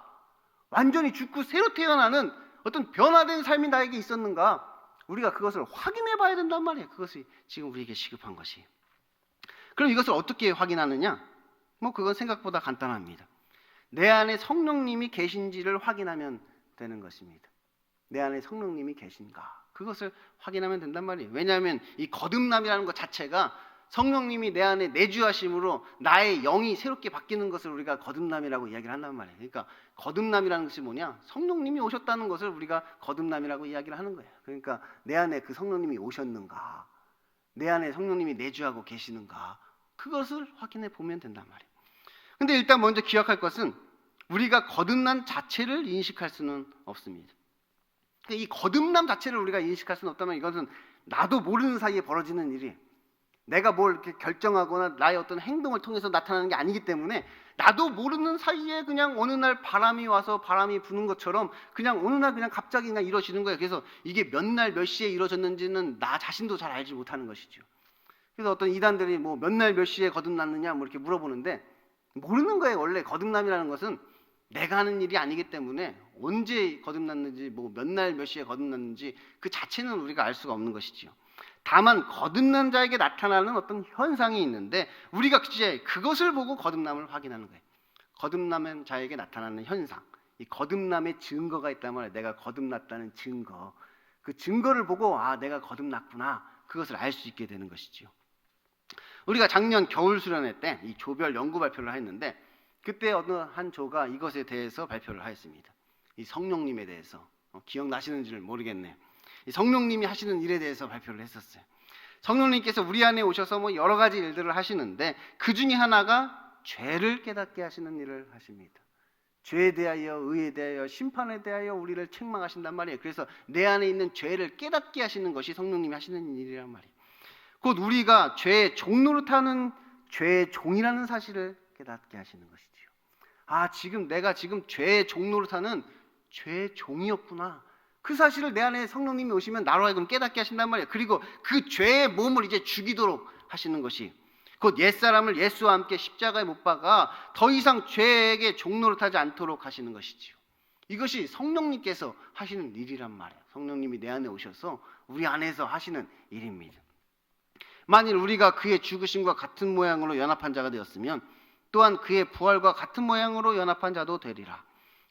완전히 죽고 새로 태어나는 어떤 변화된 삶이 나에게 있었는가? 우리가 그것을 확인해 봐야 된단 말이에요. 그것이 지금 우리에게 시급한 것이. 그럼 이것을 어떻게 확인하느냐? 그건 생각보다 간단합니다. 내 안에 성령님이 계신지를 확인하면 되는 것입니다. 내 안에 성령님이 계신가? 그것을 확인하면 된단 말이에요. 왜냐하면 이 거듭남이라는 것 자체가 성령님이 내 안에 내주하심으로 나의 영이 새롭게 바뀌는 것을 우리가 거듭남이라고 이야기를 한단 말이에요. 그러니까 거듭남이라는 것이 뭐냐? 성령님이 오셨다는 것을 우리가 거듭남이라고 이야기를 하는 거예요. 그러니까 내 안에 그 성령님이 오셨는가? 내 안에 성령님이 내주하고 계시는가? 그것을 확인해 보면 된단 말이에요. 근데 일단 먼저 기억할 것은 우리가 거듭난 자체를 인식할 수는 없습니다. 이 거듭남 자체를 우리가 인식할 수는 없다면 이것은 나도 모르는 사이에 벌어지는 일이에요. 내가 뭘 이렇게 결정하거나 나의 어떤 행동을 통해서 나타나는 게 아니기 때문에 나도 모르는 사이에 그냥 어느 날 바람이 와서 바람이 부는 것처럼 그냥 어느 날 그냥 갑자기 그냥 이루어지는 거예요. 그래서 이게 몇 날 몇 시에 이루어졌는지는 나 자신도 잘 알지 못하는 것이죠. 그래서 어떤 이단들이 뭐 몇 날 몇 시에 거듭났느냐 뭐 이렇게 물어보는데 모르는 거예요. 원래 거듭남이라는 것은 내가 하는 일이 아니기 때문에 언제 거듭났는지 뭐 몇 날 몇 시에 거듭났는지 그 자체는 우리가 알 수가 없는 것이지요. 다만 거듭난 자에게 나타나는 어떤 현상이 있는데 우리가 이제 그것을 보고 거듭남을 확인하는 거예요. 거듭난 자에게 나타나는 현상, 이 거듭남의 증거가 있다면 내가 거듭났다는 증거, 그 증거를 보고 아 내가 거듭났구나 그것을 알 수 있게 되는 것이지요. 우리가 작년 겨울 수련회 때 이 조별 연구 발표를 했는데 그때 어느 한 조가 이것에 대해서 발표를 하였습니다. 이 성령님에 대해서 기억나시는지를 모르겠네요. 이 성령님이 하시는 일에 대해서 발표를 했었어요. 성령님께서 우리 안에 오셔서 뭐 여러 가지 일들을 하시는데 그 중에 하나가 죄를 깨닫게 하시는 일을 하십니다. 죄에 대하여, 의에 대하여, 심판에 대하여 우리를 책망하신단 말이에요. 그래서 내 안에 있는 죄를 깨닫게 하시는 것이 성령님이 하시는 일이란 말이에요. 곧 우리가 죄의 종노릇하는 죄의 종이라는 사실을 깨닫게 하시는 것이지요. 아, 내가 지금 죄의 종노릇하는 죄의 종이었구나. 그 사실을 내 안에 성령님이 오시면 나로 하여금 깨닫게 하신단 말이에요. 그리고 그 죄의 몸을 이제 죽이도록 하시는 것이 곧 옛사람을 예수와 함께 십자가에 못 박아 더 이상 죄에게 종노릇하지 않도록 하시는 것이지요. 이것이 성령님께서 하시는 일이란 말이에요. 성령님이 내 안에 오셔서 우리 안에서 하시는 일입니다. 만일 우리가 그의 죽으심과 같은 모양으로 연합한 자가 되었으면 또한 그의 부활과 같은 모양으로 연합한 자도 되리라.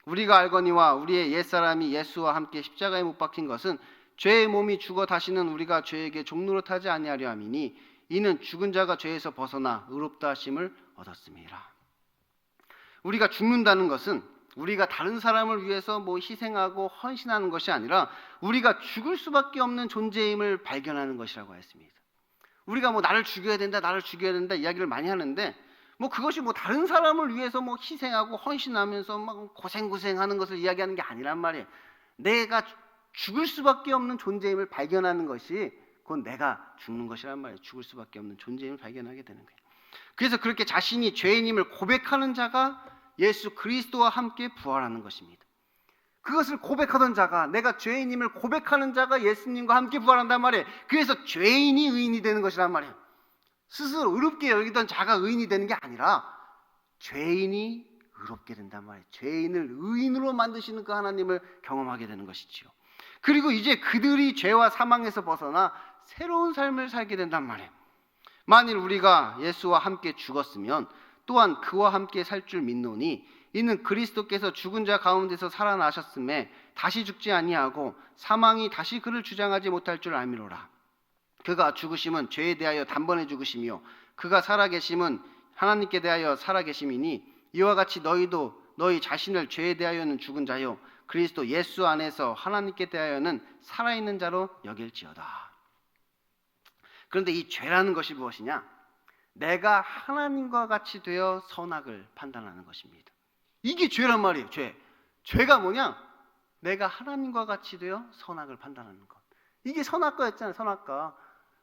우리가 알거니와 우리의 옛사람이 예수와 함께 십자가에 못 박힌 것은 죄의 몸이 죽어 다시는 우리가 죄에게 종노릇하지 아니하려 함이니 이는 죽은 자가 죄에서 벗어나 의롭다 하심을 얻었음이라. 우리가 죽는다는 것은 우리가 다른 사람을 위해서 뭐 희생하고 헌신하는 것이 아니라 우리가 죽을 수밖에 없는 존재임을 발견하는 것이라고 했습니다. 우리가 뭐 나를 죽여야 된다 이야기를 많이 하는데 뭐 그것이 뭐 다른 사람을 위해서 뭐 희생하고 헌신하면서 막 고생하는 것을 이야기하는 게 아니란 말이에요. 내가 죽을 수밖에 없는 존재임을 발견하는 것이 그건 내가 죽는 것이란 말이에요. 죽을 수밖에 없는 존재임을 발견하게 되는 거예요. 그래서 그렇게 자신이 죄인임을 고백하는 자가 예수 그리스도와 함께 부활하는 것입니다. 그것을 고백하던 자가, 내가 죄인임을 고백하는 자가 예수님과 함께 부활한단 말이에요. 그래서 죄인이 의인이 되는 것이란 말이에요. 스스로 의롭게 여기던 자가 의인이 되는 게 아니라 죄인이 의롭게 된단 말이에요. 죄인을 의인으로 만드시는 그 하나님을 경험하게 되는 것이지요. 그리고 이제 그들이 죄와 사망에서 벗어나 새로운 삶을 살게 된단 말이에요. 만일 우리가 예수와 함께 죽었으면 또한 그와 함께 살 줄 믿노니 이는 그리스도께서 죽은 자 가운데서 살아나셨음에 다시 죽지 아니하고 사망이 다시 그를 주장하지 못할 줄 알미로라. 그가 죽으심은 죄에 대하여 단번에 죽으시며 그가 살아계심은 하나님께 대하여 살아계심이니 이와 같이 너희도 너희 자신을 죄에 대하여는 죽은 자요 그리스도 예수 안에서 하나님께 대하여는 살아있는 자로 여길지어다. 그런데 이 죄라는 것이 무엇이냐? 내가 하나님과 같이 되어 선악을 판단하는 것입니다. 이게 죄란 말이에요. 죄가 뭐냐? 내가 하나님과 같이 되어 선악을 판단하는 것. 이게 선악과였잖아요. 선악과.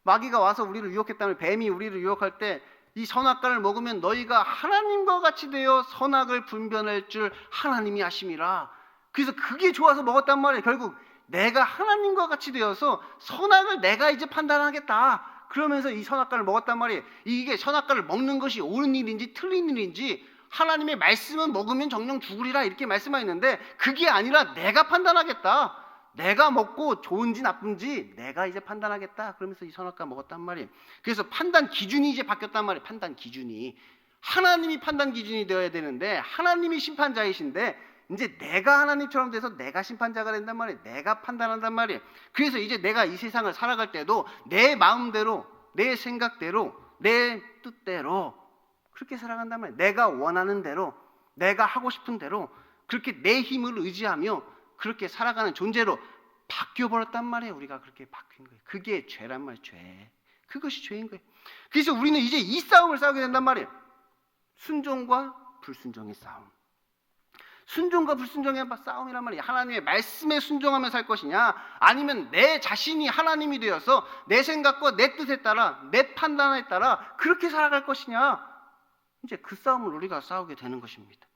마귀가 와서 우리를 유혹했다면, 뱀이 우리를 유혹할 때 이 선악과를 먹으면 너희가 하나님과 같이 되어 선악을 분별할 줄 하나님이 아심이라. 그래서 그게 좋아서 먹었단 말이에요. 결국 내가 하나님과 같이 되어서 선악을 내가 이제 판단하겠다. 그러면서 이 선악과를 먹었단 말이에요. 이게 선악과를 먹는 것이 옳은 일인지 틀린 일인지 하나님의 말씀은 먹으면 정령 죽으리라 이렇게 말씀하였는데 그게 아니라 내가 판단하겠다. 내가 먹고 좋은지 나쁜지 내가 이제 판단하겠다. 그러면서 이 선악과 먹었단 말이에요. 그래서 판단 기준이 이제 바뀌었단 말이에요. 판단 기준이. 하나님이 판단 기준이 되어야 되는데 하나님이 심판자이신데 이제 내가 하나님처럼 돼서 내가 심판자가 된단 말이에요. 내가 판단한단 말이에요. 그래서 이제 내가 이 세상을 살아갈 때도 내 마음대로, 내 생각대로, 내 뜻대로 그렇게 살아간단 말이에요. 내가 원하는 대로, 내가 하고 싶은 대로 그렇게 내 힘을 의지하며 그렇게 살아가는 존재로 바뀌어버렸단 말이에요. 우리가 그렇게 바뀐 거예요. 그게 죄란 말이에요. 죄. 그것이 죄인 거예요. 그래서 우리는 이제 이 싸움을 싸우게 된단 말이에요. 순종과 불순종의 싸움. 순종과 불순종의 싸움이란 말이에요. 하나님의 말씀에 순종하며 살 것이냐 아니면 내 자신이 하나님이 되어서 내 생각과 내 뜻에 따라 내 판단에 따라 그렇게 살아갈 것이냐. 이제 그 싸움을 우리가 싸우게 되는 것입니다.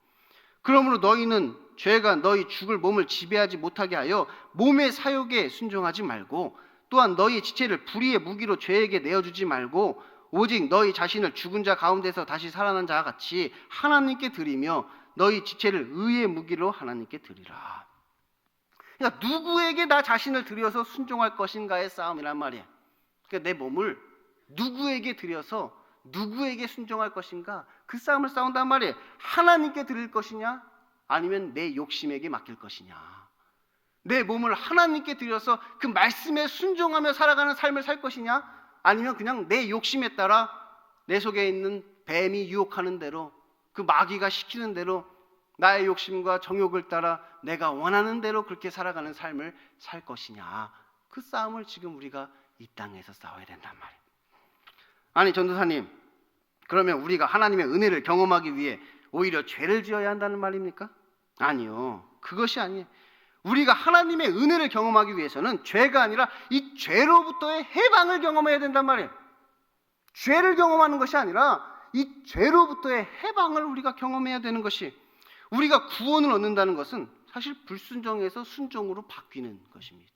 그러므로 너희는 죄가 너희 죽을 몸을 지배하지 못하게 하여 몸의 사욕에 순종하지 말고 또한 너희 지체를 불의의 무기로 죄에게 내어주지 말고 오직 너희 자신을 죽은 자 가운데서 다시 살아난 자와 같이 하나님께 드리며 너희 지체를 의의 무기로 하나님께 드리라. 그러니까 누구에게 나 자신을 드려서 순종할 것인가의 싸움이란 말이에요. 그러니까 내 몸을 누구에게 드려서 누구에게 순종할 것인가 그 싸움을 싸운단 말이에요. 하나님께 드릴 것이냐 아니면 내 욕심에게 맡길 것이냐. 내 몸을 하나님께 드려서 그 말씀에 순종하며 살아가는 삶을 살 것이냐? 아니면 그냥 내 욕심에 따라 내 속에 있는 뱀이 유혹하는 대로, 그 마귀가 시키는 대로 나의 욕심과 정욕을 따라 내가 원하는 대로 그렇게 살아가는 삶을 살 것이냐? 그 싸움을 지금 우리가 이 땅에서 싸워야 된단 말이에요. 아니 전도사님, 그러면 우리가 하나님의 은혜를 경험하기 위해 오히려 죄를 지어야 한다는 말입니까? 아니요, 그것이 아니에요. 우리가 하나님의 은혜를 경험하기 위해서는 죄가 아니라 이 죄로부터의 해방을 경험해야 된단 말이에요. 죄를 경험하는 것이 아니라 이 죄로부터의 해방을 우리가 경험해야 되는 것이, 우리가 구원을 얻는다는 것은 사실 불순종에서 순종으로 바뀌는 것입니다.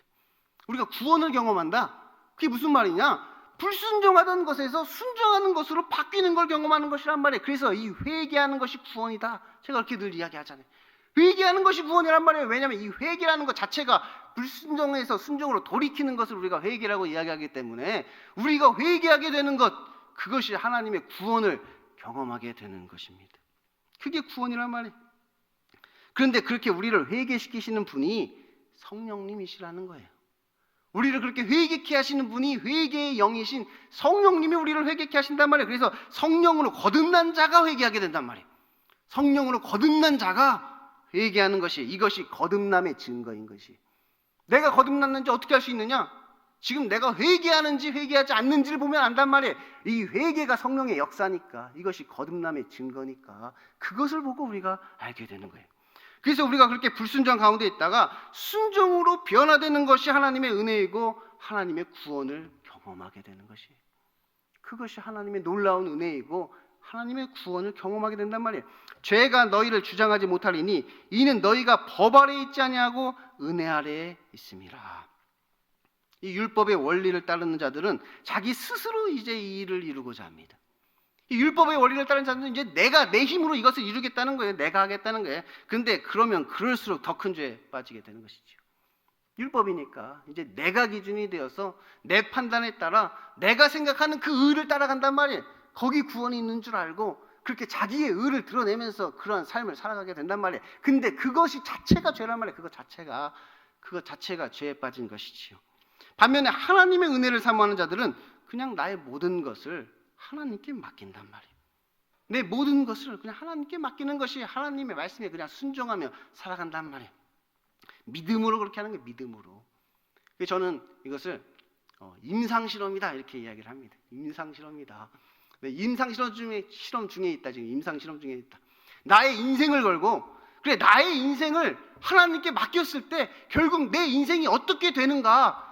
우리가 구원을 경험한다, 그게 무슨 말이냐? 불순종하던 것에서 순종하는 것으로 바뀌는 걸 경험하는 것이란 말이에요. 그래서 이 회개하는 것이 구원이다, 제가 그렇게 늘 이야기하잖아요. 회개하는 것이 구원이란 말이에요. 왜냐하면 이 회개라는 것 자체가 불순종에서 순종으로 돌이키는 것을 우리가 회개라고 이야기하기 때문에 우리가 회개하게 되는 것, 그것이 하나님의 구원을 경험하게 되는 것입니다. 그게 구원이란 말이에요. 그런데 그렇게 우리를 회개시키시는 분이 성령님이시라는 거예요. 우리를 그렇게 회개케 하시는 분이 회개의 영이신 성령님이 우리를 회개케 하신단 말이에요. 그래서 성령으로 거듭난 자가 회개하게 된단 말이에요. 성령으로 거듭난 자가 회개하는 것이, 이것이 거듭남의 증거인 것이. 내가 거듭났는지 어떻게 할 수 있느냐? 지금 내가 회개하는지 회개하지 않는지를 보면 안단 말이에요. 이 회개가 성령의 역사니까, 이것이 거듭남의 증거니까 그것을 보고 우리가 알게 되는 거예요. 그래서 우리가 그렇게 불순종 가운데 있다가 순종으로 변화되는 것이 하나님의 은혜이고 하나님의 구원을 경험하게 되는 것이, 그것이 하나님의 놀라운 은혜이고 하나님의 구원을 경험하게 된단 말이에요. 죄가 너희를 주장하지 못하리니 이는 너희가 법 아래에 있지 아니하고 은혜 아래에 있음이라. 이 율법의 원리를 따르는 자들은 자기 스스로 이제 이 일을 이루고자 합니다. 이 율법의 원리를 따르는 자들은 이제 내가 내 힘으로 이것을 이루겠다는 거예요. 내가 하겠다는 거예요. 그런데 그러면 그럴수록 더 큰 죄에 빠지게 되는 것이죠. 율법이니까 이제 내가 기준이 되어서 내 판단에 따라 내가 생각하는 그 의를 따라간단 말이에요. 거기 구원이 있는 줄 알고 그렇게 자기의 의를 드러내면서 그러한 삶을 살아가게 된단 말이에요. 근데 그것이 자체가 죄란 말이에요. 그것 자체가 죄에 빠진 것이지요. 반면에 하나님의 은혜를 사모하는 자들은 그냥 나의 모든 것을 하나님께 맡긴단 말이에요. 내 모든 것을 그냥 하나님께 맡기는 것이 하나님의 말씀에 그냥 순종하며 살아간단 말이에요. 믿음으로 그렇게 하는 게 믿음으로. 저는 이것을 임상실험이다 이렇게 이야기를 합니다. 임상실험이다. 임상실험 중에 있다. 지금 임상실험 중에 있다. 나의 인생을 걸고, 그래 나의 인생을 하나님께 맡겼을 때 결국 내 인생이 어떻게 되는가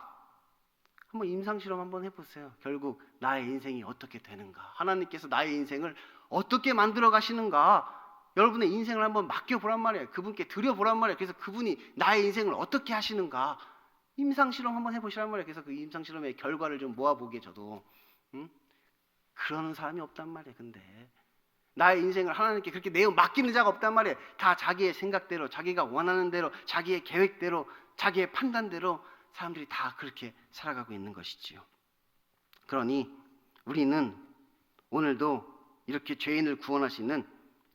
한번 임상실험 한번 해보세요. 결국 나의 인생이 어떻게 되는가, 하나님께서 나의 인생을 어떻게 만들어 가시는가, 여러분의 인생을 한번 맡겨보란 말이에요. 그분께 드려보란 말이에요. 그래서 그분이 나의 인생을 어떻게 하시는가 임상실험 한번 해보시란 말이에요. 그래서 그 임상실험의 결과를 좀 모아보게 저도 그러는 사람이 없단 말이에요. 근데 나의 인생을 하나님께 그렇게 내어 맡기는 자가 없단 말이에요. 다 자기의 생각대로, 자기가 원하는 대로, 자기의 계획대로, 자기의 판단대로 사람들이 다 그렇게 살아가고 있는 것이지요. 그러니 우리는 오늘도 이렇게 죄인을 구원하시는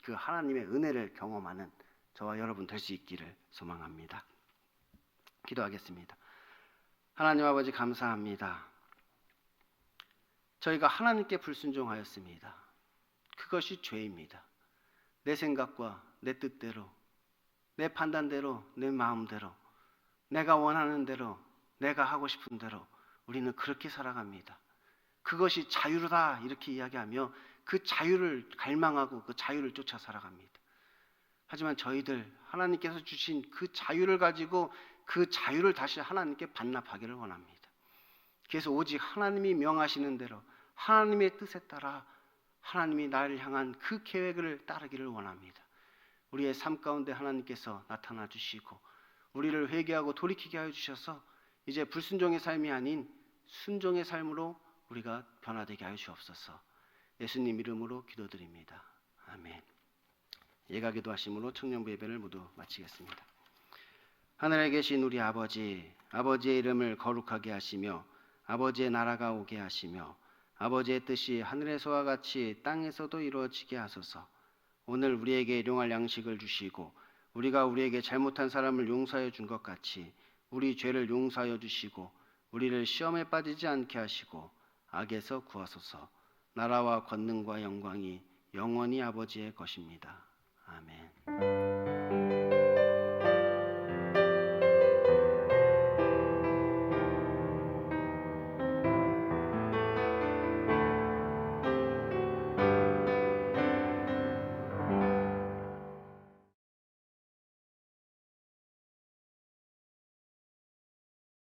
그 하나님의 은혜를 경험하는 저와 여러분 될 수 있기를 소망합니다. 기도하겠습니다. 하나님 아버지 감사합니다. 저희가 하나님께 불순종하였습니다. 그것이 죄입니다. 내 생각과 내 뜻대로, 내 판단대로, 내 마음대로, 내가 원하는 대로, 내가 하고 싶은 대로 우리는 그렇게 살아갑니다. 그것이 자유다 이렇게 이야기하며 그 자유를 갈망하고 그 자유를 쫓아 살아갑니다. 하지만 저희들 하나님께서 주신 그 자유를 가지고 그 자유를 다시 하나님께 반납하기를 원합니다. 그래서 오직 하나님이 명하시는 대로 하나님의 뜻에 따라 하나님이 나를 향한 그 계획을 따르기를 원합니다. 우리의 삶 가운데 하나님께서 나타나 주시고 우리를 회개하고 돌이키게 하여 주셔서 이제 불순종의 삶이 아닌 순종의 삶으로 우리가 변화되게 하여 주옵소서. 예수님 이름으로 기도드립니다. 아멘. 예가 기도하심으로 청년부 예배를 모두 마치겠습니다. 하늘에 계신 우리 아버지, 아버지의 이름을 거룩하게 하시며 아버지의 나라가 오게 하시며 아버지의 뜻이 하늘에서와 같이 땅에서도 이루어지게 하소서. 오늘 우리에게 일용할 양식을 주시고 우리가 우리에게 잘못한 사람을 용서해 준 것 같이 우리 죄를 용서하여 주시고 우리를 시험에 빠지지 않게 하시고 악에서 구하소서. 나라와 권능과 영광이 영원히 아버지의 것입니다. 아멘.